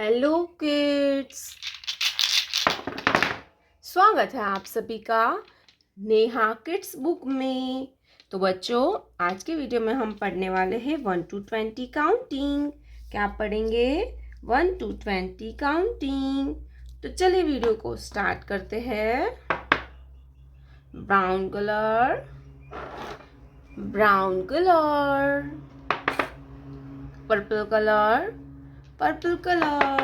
Hello kids, स्वागत है आप सभी का नेहा किड्स बुक में। तो बच्चों, आज के वीडियो में हम पढ़ने वाले हैं 1 to 20 काउंटिंग। क्या पढ़ेंगे? 1 to 20 काउंटिंग। तो चलिए वीडियो को स्टार्ट करते हैं। Brown colour, brown colour, purple colour, purple colour,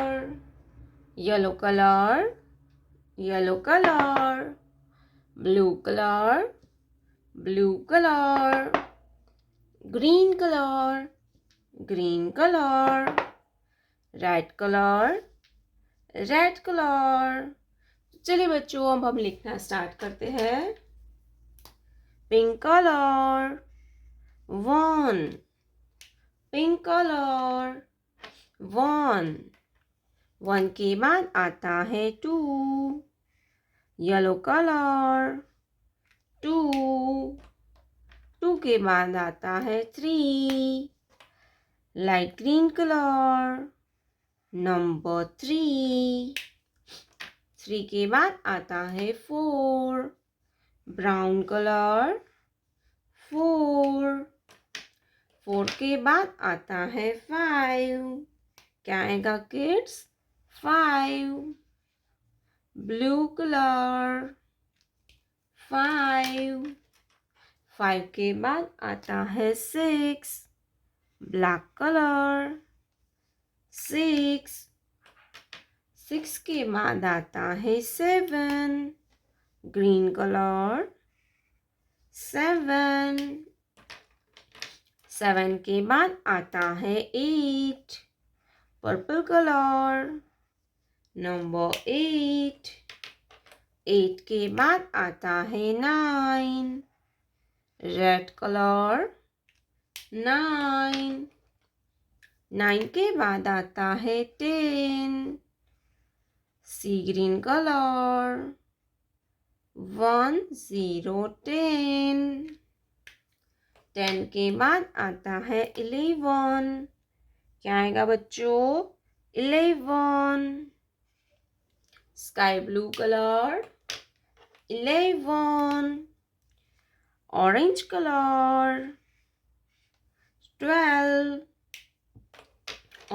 yellow colour, yellow color, blue color, blue color, green color, green color, red color, red color। चलिए बच्चों, अब हम लिखना स्टार्ट करते हैं। पिंक कलर 1, पिंक कलर 1, 1 के बाद आता है 2, येलो कलर 2, 2 के बाद आता है 3, लाइट ग्रीन कलर नंबर 3, 3 के बाद आता है 4, ब्राउन कलर 4, 4 के बाद आता है 5, क्या आएगा किड्स? 5, ब्लू कलर 5, 5 के बाद आता है 6, ब्लैक कलर 6, 6 के बाद आता है 7, ग्रीन कलर 7, 7 के बाद आता है 8, पर्पल कलर नंबर 8, 8 के बाद आता है 9, रेड कलर 9, 9 के बाद आता है 10, सी ग्रीन कलर 1 0 10, 10 के बाद आता है 11, क्या आएगा बच्चों? 11, sky blue colour 11, orange colour 12,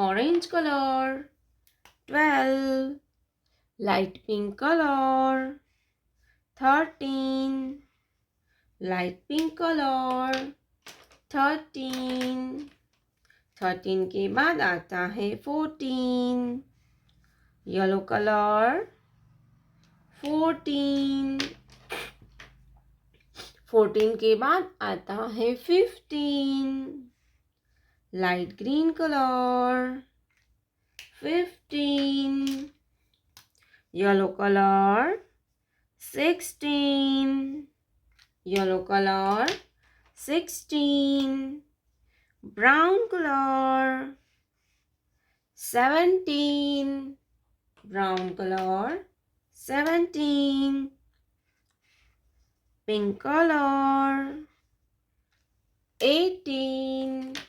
orange colour 12, light pink colour 13, light pink colour 13, 13 के बाद आता है 14, येलो कलर 14, 14 के बाद आता है 15, light green colour 15, yellow colour 16, yellow colour 16, brown colour 17, brown colour 17, pink colour 18,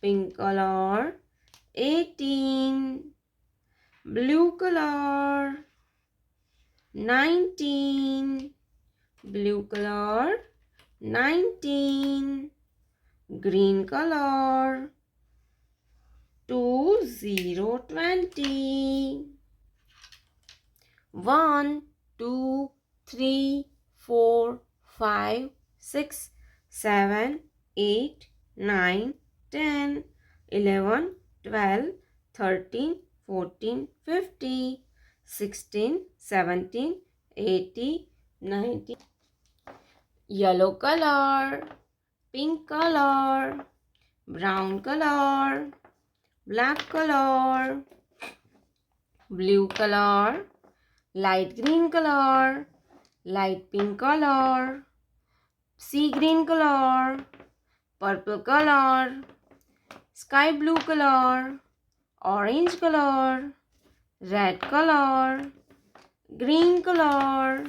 pink colour 18, blue colour 19, blue colour 19, green colour 2 0 20, 1 2 3 4 5 6 7 8 9 10 11 12 13 14 15 16 17 18 19, yellow color, pink color, brown color, black color, blue color, light green color, light pink color, sea green color, purple color, sky blue color, orange color, red color, green color,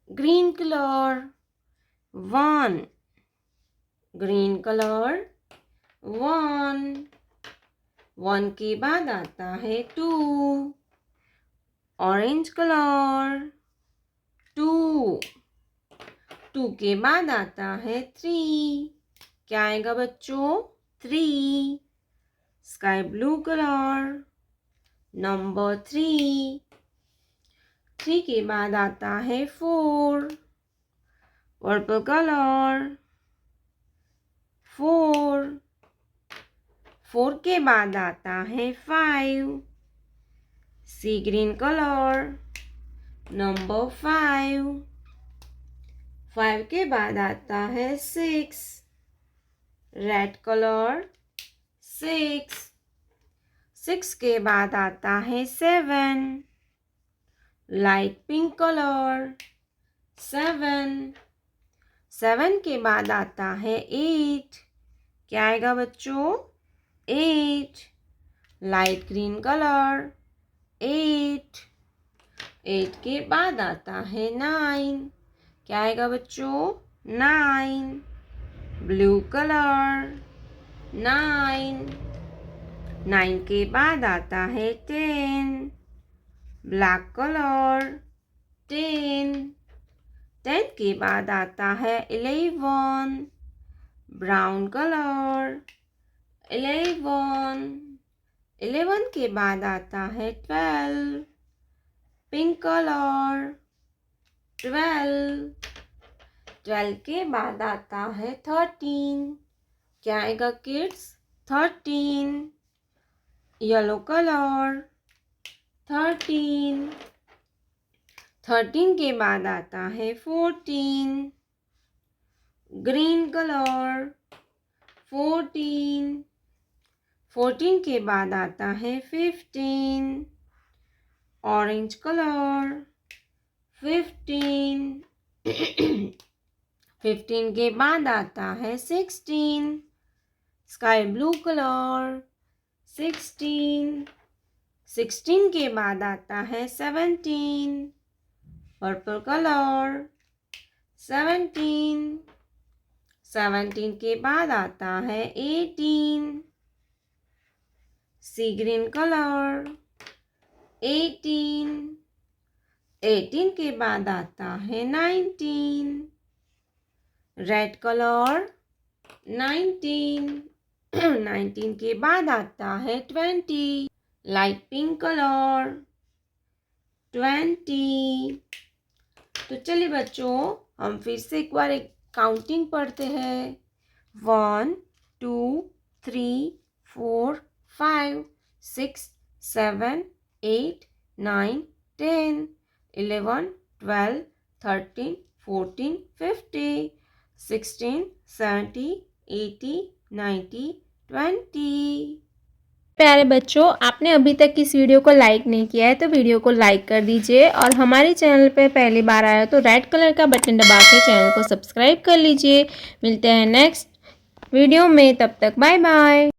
green color 1, green color 1, 1 के बाद आता है 2, orange colour 2, 2 के बाद आता है 3, क्या आएगा बच्चों 3, स्काई ब्लू कलर नंबर 3, 3 के बाद आता है 4, पर्पल कलर 4, 4 के बाद आता है 5, सी ग्रीन कलर नंबर 5, 5 के बाद आता है 6, रेड कलर 6, 6 के बाद आता है 7, लाइट पिंक कलर 7, 7 के बाद आता है 8, क्या आएगा बच्चों 8, लाइट ग्रीन कलर 8, 8 के बाद आता है 9, क्या आएगा बच्चों 9, ब्लू कलर 9, 9 के बाद आता है 10, ब्लैक कलर 10, 10 के बाद आता है 11, ब्राउन कलर 11, 11 के बाद आता है 12, पिंक कलर 12, 12 के बाद आता है 13, क्या आएगा किड्स 13, येलो कलर 13, 13 के बाद आता है 14, ग्रीन कलर 14, 14 के बाद आता है 15, ऑरेंज कलर 15, 15 के बाद आता है 16, स्काई ब्लू कलर 16, 16 के बाद आता है 17, पर्पल कलर 17, 17 के बाद आता है 18, सी ग्रीन कलर 18, 18 के बाद आता है 19, रेड कलर 19, 19 के बाद आता है 20, लाइट पिंक कलर 20। तो चलिए बच्चों हम फिर से एक बार एक काउंटिंग पढ़ते हैं 1 2 3 4 5 6 7 8 9 10 11 12 13 14 15 16 17 18 19 20। प्यारे बच्चों, आपने अभी तक इस वीडियो को लाइक नहीं किया है तो वीडियो को लाइक कर दीजिए और हमारे चैनल पे पहली बार आया तो रेड कलर का बटन दबा के चैनल को सब्सक्राइब कर लीजिए। मिलते हैं नेक्स्ट वीडियो में, तब तक बाय बाय।